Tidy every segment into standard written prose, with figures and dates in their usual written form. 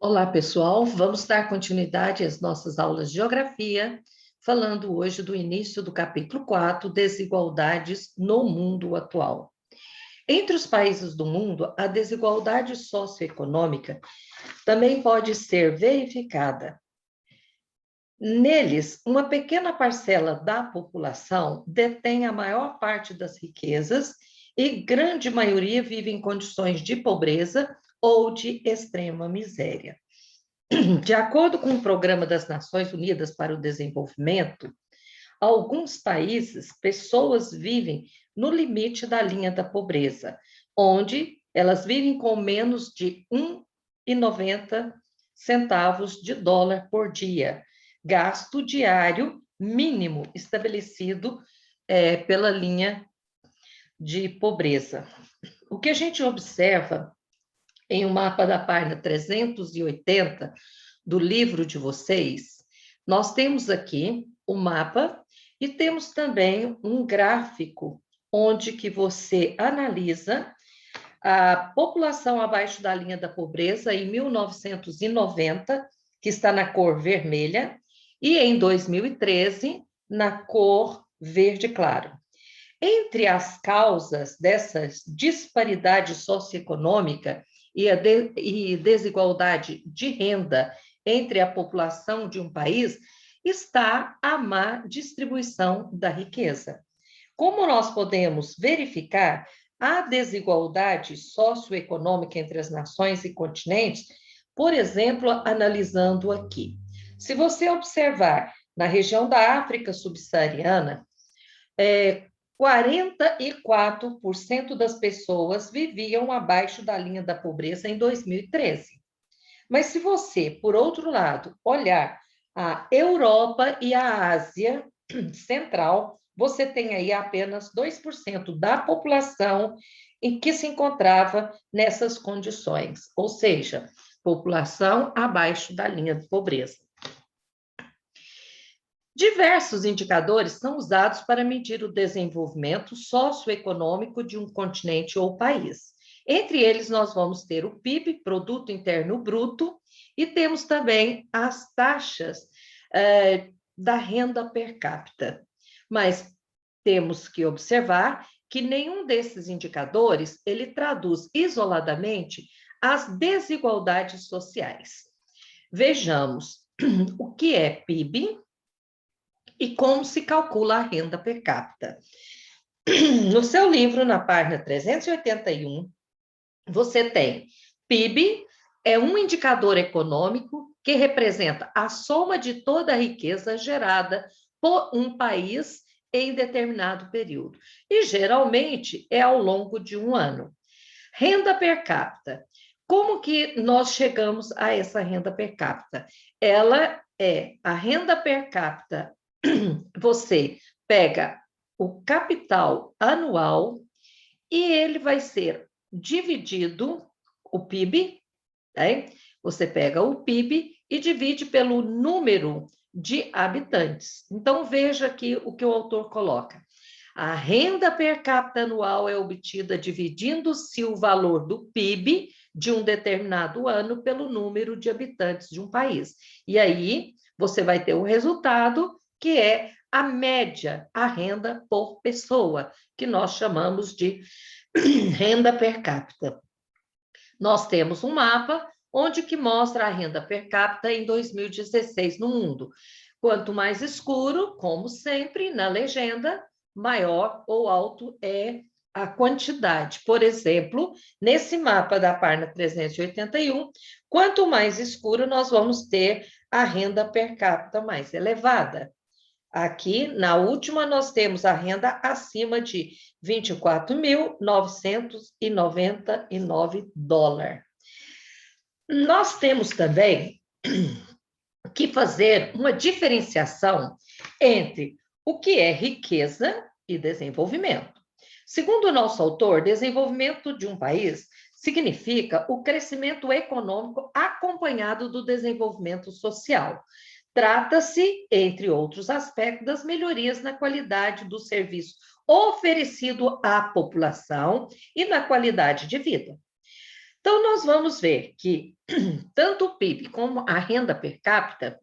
Olá, pessoal. Vamos dar continuidade às nossas aulas de geografia, falando hoje do início do capítulo 4, Desigualdades no Mundo Atual. Entre os países do mundo, a desigualdade socioeconômica também pode ser verificada. Neles, uma pequena parcela da população detém a maior parte das riquezas e grande maioria vive em condições de pobreza ou de extrema miséria. De acordo com o Programa das Nações Unidas para o Desenvolvimento, alguns países, pessoas vivem no limite da linha da pobreza, onde elas vivem com menos de 1,90 centavos de dólar por dia, gasto diário mínimo estabelecido pela linha de pobreza. O que a gente observa em um mapa da página 380 do livro de vocês, nós temos aqui o mapa e temos também um gráfico onde que você analisa a população abaixo da linha da pobreza em 1990, que está na cor vermelha, e em 2013, na cor verde claro. Entre as causas dessa disparidade socioeconômica e desigualdade de renda entre a população de um país está a má distribuição da riqueza. Como nós podemos verificar a desigualdade socioeconômica entre as nações e continentes, por exemplo, analisando aqui. Se você observar na região da África subsaariana, 44% das pessoas viviam abaixo da linha da pobreza em 2013. Mas se você, por outro lado, olhar a Europa e a Ásia Central, você tem aí apenas 2% da população em que se encontrava nessas condições, ou seja, população abaixo da linha de pobreza. Diversos indicadores são usados para medir o desenvolvimento socioeconômico de um continente ou país. Entre eles, nós vamos ter o PIB, Produto Interno Bruto, e temos também as taxas da renda per capita. Mas temos que observar que nenhum desses indicadores ele traduz isoladamente as desigualdades sociais. Vejamos o que é PIB e como se calcula a renda per capita. No seu livro, na página 381, você tem PIB, é um indicador econômico que representa a soma de toda a riqueza gerada por um país em determinado período. E, geralmente, é ao longo de um ano. Renda per capita. Como que nós chegamos a essa renda per capita? Ela é a renda per capita. Você pega o capital anual e ele vai ser dividido, o PIB, né? Você pega o PIB e divide pelo número de habitantes. Então, veja aqui o que o autor coloca. A renda per capita anual é obtida dividindo-se o valor do PIB de um determinado ano pelo número de habitantes de um país. E aí, você vai ter o resultado, que é a média, a renda por pessoa, que nós chamamos de renda per capita. Nós temos um mapa onde que mostra a renda per capita em 2016 no mundo. Quanto mais escuro, como sempre, na legenda, maior ou alto é a quantidade. Por exemplo, nesse mapa da página 381, quanto mais escuro, nós vamos ter a renda per capita mais elevada. Aqui, na última, nós temos a renda acima de 24.999 dólares. Nós temos também que fazer uma diferenciação entre o que é riqueza e desenvolvimento. Segundo o nosso autor, desenvolvimento de um país significa o crescimento econômico acompanhado do desenvolvimento social. Trata-se, entre outros aspectos, das melhorias na qualidade do serviço oferecido à população e na qualidade de vida. Então, nós vamos ver que tanto o PIB como a renda per capita,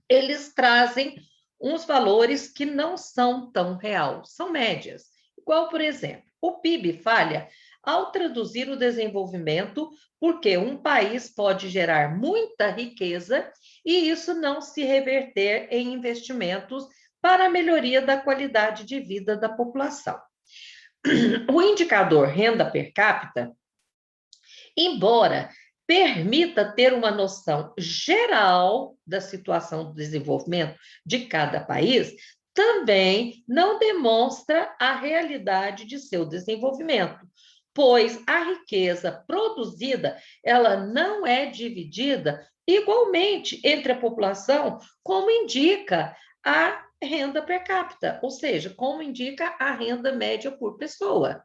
eles trazem uns valores que não são tão real, são médias. Igual, por exemplo, o PIB falha ao traduzir o desenvolvimento, porque um país pode gerar muita riqueza e isso não se reverter em investimentos para a melhoria da qualidade de vida da população. O indicador renda per capita, embora permita ter uma noção geral da situação do desenvolvimento de cada país, também não demonstra a realidade de seu desenvolvimento, pois a riqueza produzida, ela não é dividida igualmente entre a população, como indica a renda per capita, ou seja, como indica a renda média por pessoa.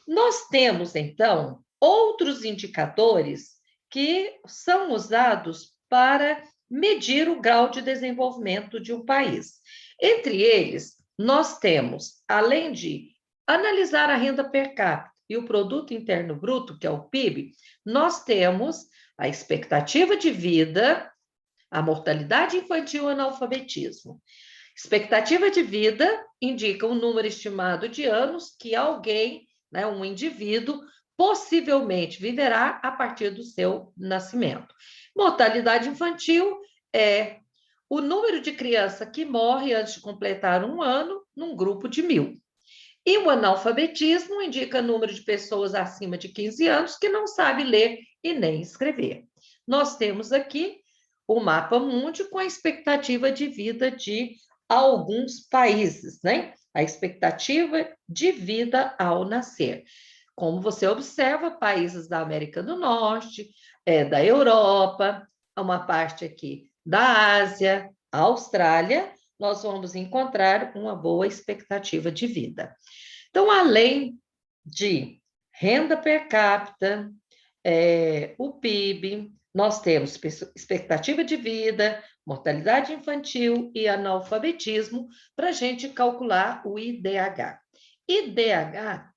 Nós temos, então, outros indicadores que são usados para medir o grau de desenvolvimento de um país. Entre eles, nós temos, além de analisar a renda per capita e o produto interno bruto, que é o PIB, nós temos a expectativa de vida, a mortalidade infantil e o analfabetismo. Expectativa de vida indica um número estimado de anos que alguém, né, um indivíduo, possivelmente viverá a partir do seu nascimento. Mortalidade infantil é o número de criança que morre antes de completar um ano num grupo de 1.000. E o analfabetismo indica o número de pessoas acima de 15 anos que não sabe ler e nem escrever. Nós temos aqui o mapa mundi com a expectativa de vida de alguns países, né? A expectativa de vida ao nascer. Como você observa, países da América do Norte, da Europa, uma parte aqui da Ásia, Austrália, nós vamos encontrar uma boa expectativa de vida. Então, além de renda per capita, o PIB, nós temos expectativa de vida, mortalidade infantil e analfabetismo para a gente calcular o IDH. IDH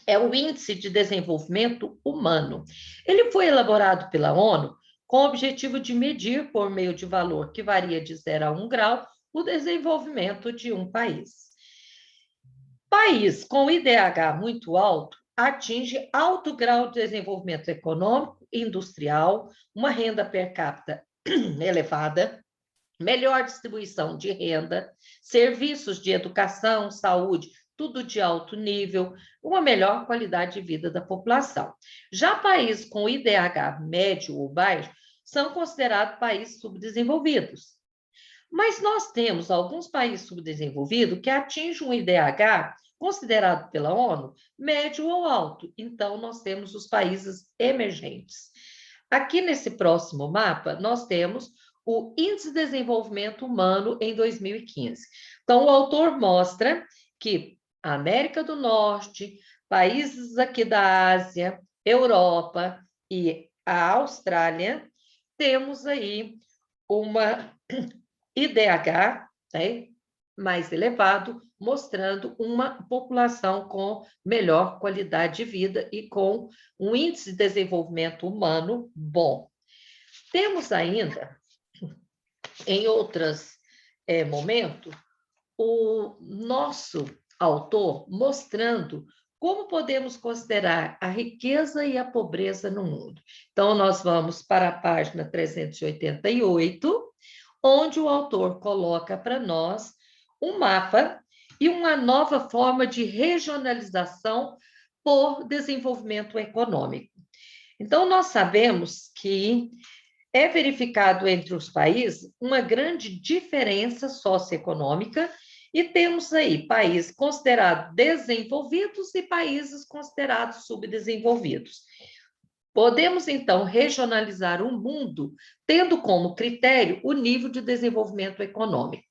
é o Índice de Desenvolvimento Humano. Ele foi elaborado pela ONU com o objetivo de medir, por meio de valor que varia de 0 a 1 grau, o desenvolvimento de um país. País com IDH muito alto atinge alto grau de desenvolvimento econômico e industrial, uma renda per capita elevada, melhor distribuição de renda, serviços de educação, saúde, tudo de alto nível, uma melhor qualidade de vida da população. Já países com IDH médio ou baixo são considerados países subdesenvolvidos. Mas nós temos alguns países subdesenvolvidos que atingem um IDH considerado pela ONU médio ou alto. Então, nós temos os países emergentes. Aqui nesse próximo mapa, nós temos o Índice de Desenvolvimento Humano em 2015. Então, o autor mostra que a América do Norte, países aqui da Ásia, Europa e a Austrália, temos aí uma IDH, né, mais elevado, mostrando uma população com melhor qualidade de vida e com um índice de desenvolvimento humano bom. Temos ainda, em outros momentos, o nosso autor mostrando como podemos considerar a riqueza e a pobreza no mundo. Então, nós vamos para a página 388, onde o autor coloca para nós um mapa e uma nova forma de regionalização por desenvolvimento econômico. Então, nós sabemos que é verificado entre os países uma grande diferença socioeconômica e temos aí países considerados desenvolvidos e países considerados subdesenvolvidos. Podemos, então, regionalizar o mundo tendo como critério o nível de desenvolvimento econômico.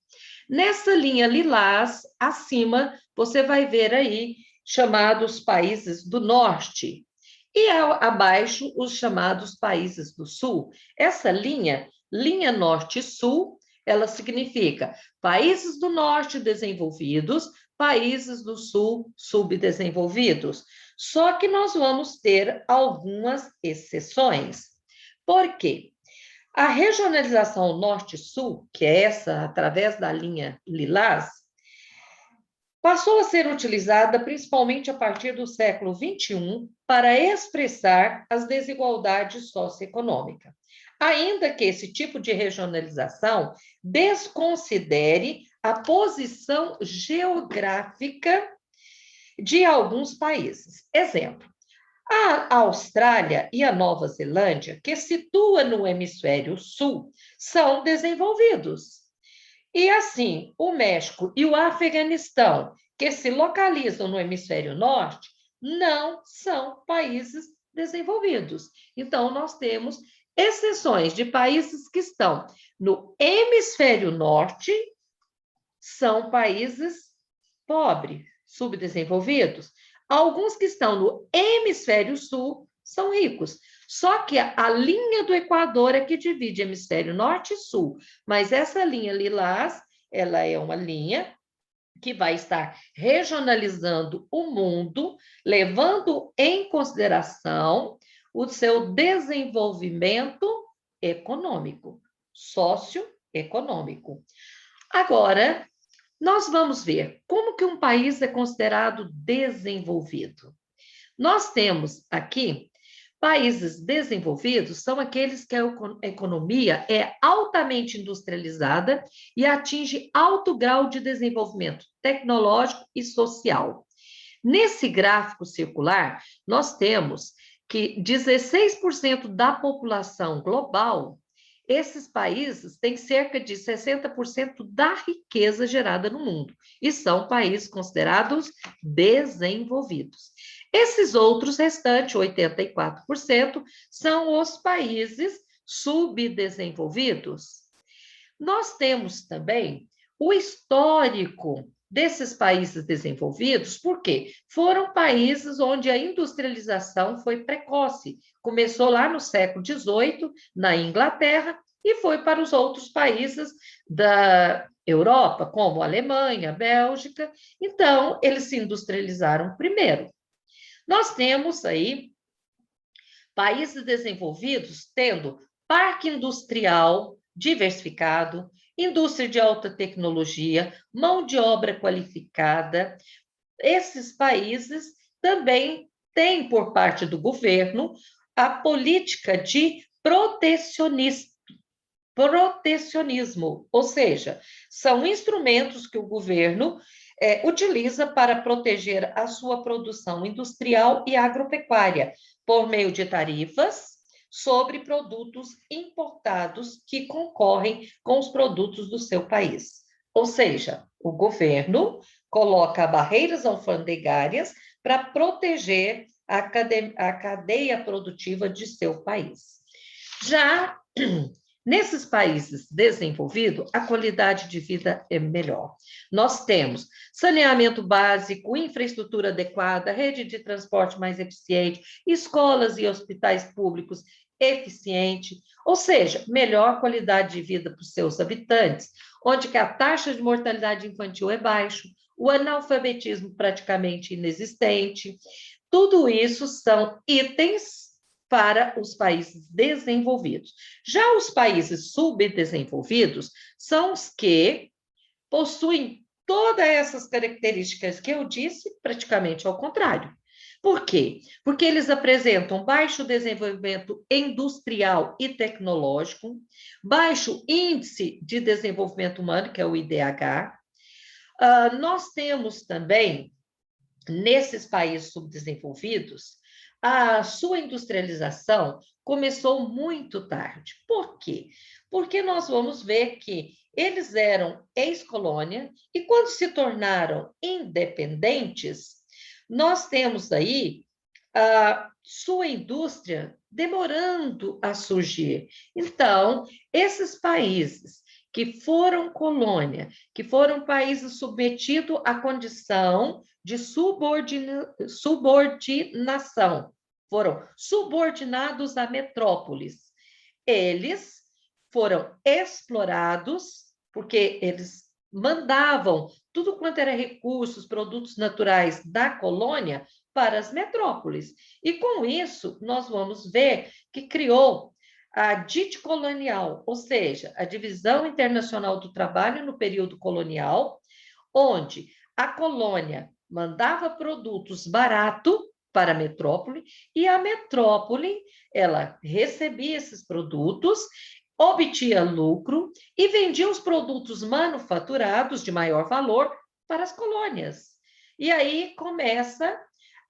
Nessa linha lilás, acima, você vai ver aí chamados países do norte e abaixo os chamados países do sul. Essa linha norte-sul, ela significa países do norte desenvolvidos, países do sul subdesenvolvidos. Só que nós vamos ter algumas exceções. Por quê? A regionalização norte-sul, que é essa através da linha Lilás, passou a ser utilizada principalmente a partir do século XXI para expressar as desigualdades socioeconômicas, ainda que esse tipo de regionalização desconsidere a posição geográfica de alguns países. Exemplo, a Austrália e a Nova Zelândia, que situa no hemisfério sul, são desenvolvidos. E assim, o México e o Afeganistão, que se localizam no hemisfério norte, não são países desenvolvidos. Então, nós temos exceções de países que estão no hemisfério norte, são países pobres, subdesenvolvidos. Alguns que estão no hemisfério sul são ricos. Só que a linha do Equador é que divide hemisfério norte e sul. Mas essa linha lilás, ela é uma linha que vai estar regionalizando o mundo, levando em consideração o seu desenvolvimento econômico, socioeconômico. Agora, nós vamos ver como que um país é considerado desenvolvido. Nós temos aqui países desenvolvidos são aqueles que a economia é altamente industrializada e atinge alto grau de desenvolvimento tecnológico e social. Nesse gráfico circular, nós temos que 16% da população global, esses países têm cerca de 60% da riqueza gerada no mundo e são países considerados desenvolvidos. Esses outros restantes, 84%, são os países subdesenvolvidos. Nós temos também o histórico desses países desenvolvidos, porque foram países onde a industrialização foi precoce. Começou lá no século XVIII, na Inglaterra, e foi para os outros países da Europa, como a Alemanha, a Bélgica. Então, eles se industrializaram primeiro. Nós temos aí países desenvolvidos tendo parque industrial diversificado, indústria de alta tecnologia, mão de obra qualificada. Esses países também têm, por parte do governo, a política de protecionismo, ou seja, são instrumentos que o governo utiliza para proteger a sua produção industrial e agropecuária, por meio de tarifas sobre produtos importados que concorrem com os produtos do seu país. Ou seja, o governo coloca barreiras alfandegárias para proteger a cadeia produtiva de seu país. Já nesses países desenvolvidos, a qualidade de vida é melhor. Nós temos saneamento básico, infraestrutura adequada, rede de transporte mais eficiente, escolas e hospitais públicos eficientes, ou seja, melhor qualidade de vida para os seus habitantes, onde que a taxa de mortalidade infantil é baixa, o analfabetismo praticamente inexistente. Tudo isso são itens para os países desenvolvidos. Já os países subdesenvolvidos são os que possuem todas essas características que eu disse, praticamente ao contrário. Por quê? Porque eles apresentam baixo desenvolvimento industrial e tecnológico, baixo índice de desenvolvimento humano, que é o IDH. Nós temos também, nesses países subdesenvolvidos, a sua industrialização começou muito tarde. Por quê? Porque nós vamos ver que eles eram ex-colônia e quando se tornaram independentes, nós temos aí a sua indústria demorando a surgir. Então, esses países que foram colônia, que foram países submetidos à condição de subordinação, foram subordinados a metrópoles. Eles foram explorados, porque eles mandavam tudo quanto era recursos, produtos naturais da colônia para as metrópoles. E com isso, nós vamos ver que criou a dite colonial, ou seja, a divisão internacional do trabalho no período colonial, onde a colônia mandava produtos baratos para a metrópole e a metrópole, ela recebia esses produtos, obtinha lucro e vendia os produtos manufaturados de maior valor para as colônias. E aí começa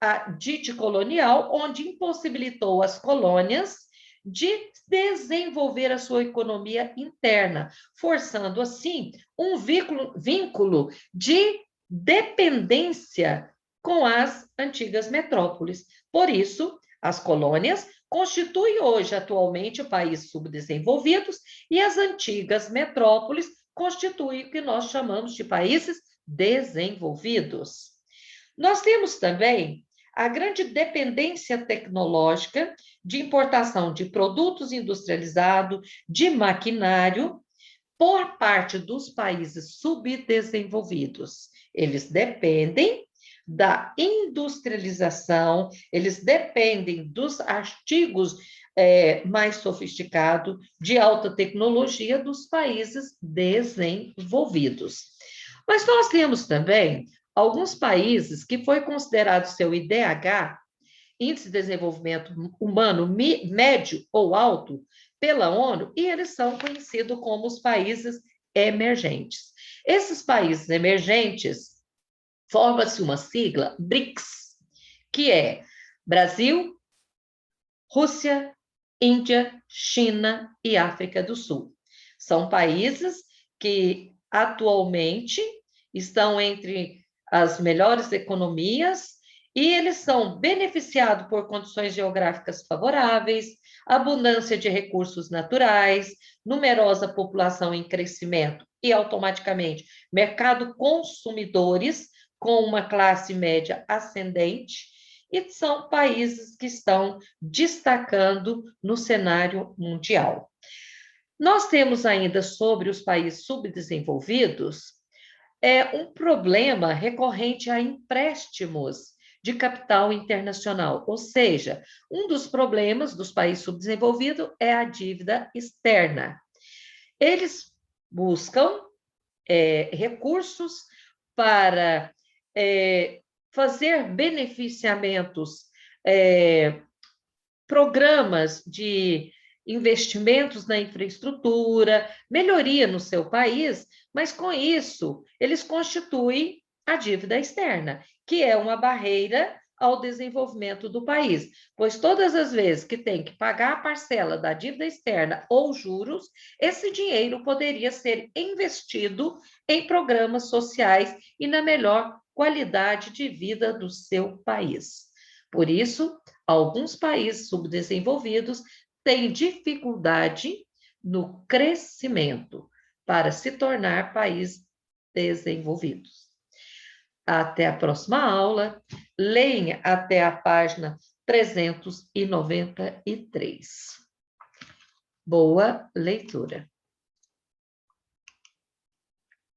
a dite colonial, onde impossibilitou as colônias de desenvolver a sua economia interna, forçando assim um vínculo de dependência com as antigas metrópoles. Por isso, as colônias constituem hoje, atualmente, países subdesenvolvidos e as antigas metrópoles constituem o que nós chamamos de países desenvolvidos. Nós temos também a grande dependência tecnológica de importação de produtos industrializados, de maquinário, por parte dos países subdesenvolvidos. Eles dependem da industrialização, eles dependem dos artigos mais sofisticados, de alta tecnologia dos países desenvolvidos. Mas nós temos também alguns países que foi considerado seu IDH, Índice de Desenvolvimento Humano Médio ou Alto, pela ONU, e eles são conhecidos como os países emergentes. Esses países emergentes, forma-se uma sigla, BRICS, que é Brasil, Rússia, Índia, China e África do Sul. São países que atualmente estão entre as melhores economias e eles são beneficiados por condições geográficas favoráveis, abundância de recursos naturais, numerosa população em crescimento e, automaticamente, mercado consumidores com uma classe média ascendente, e são países que estão destacando no cenário mundial. Nós temos ainda sobre os países subdesenvolvidos um problema recorrente a empréstimos de capital internacional, ou seja, um dos problemas dos países subdesenvolvidos é a dívida externa. Eles buscam recursos para fazer beneficiamentos, programas de investimentos na infraestrutura, melhoria no seu país, mas com isso eles constituem a dívida externa, que é uma barreira ao desenvolvimento do país, pois todas as vezes que tem que pagar a parcela da dívida externa ou juros, esse dinheiro poderia ser investido em programas sociais e na melhor qualidade de vida do seu país. Por isso, alguns países subdesenvolvidos têm dificuldade no crescimento para se tornar países desenvolvidos. Até a próxima aula. Leia até a página 393. Boa leitura.